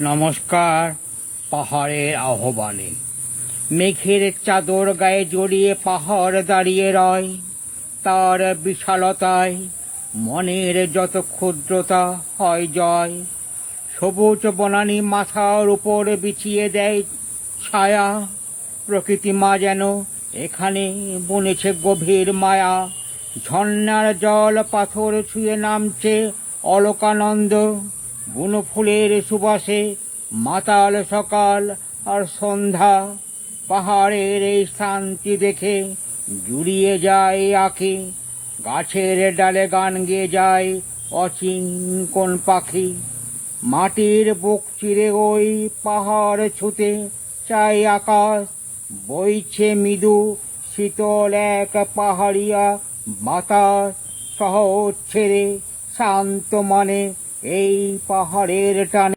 নমস্কার। পাহাড়ের আহ্বানে মেঘের চাদর গায়ে জড়িয়ে পাহাড় দাঁড়িয়ে রয়, তার বিশালতায় মনের যত ক্ষুদ্রতা হয় জয়। সবুজ বনানী মাথার উপর বিছিয়ে দেয় ছায়া, প্রকৃতি মা যেন এখানে বুনেছে গভীর মায়া। ঝর্ণার জল পাথর ছুঁয়ে নামছে অলকানন্দ, বুনো ফুলের সুবাসে মাতাল সকাল আর সন্ধ্যা। পাহাড়ের এই শান্তি দেখে জুড়িয়ে যায় আঁখি, গাছের ডালে গান গেয়ে যায় অচিন কোন পাখি। মাটির বুক চিরে ওই পাহাড় ছুতে চাই আকাশ, বইছে মৃদু শীতল এক পাহাড়িয়া বাতাস। শহর ছেড়ে শান্ত মানে এই পাহাড়ের টানে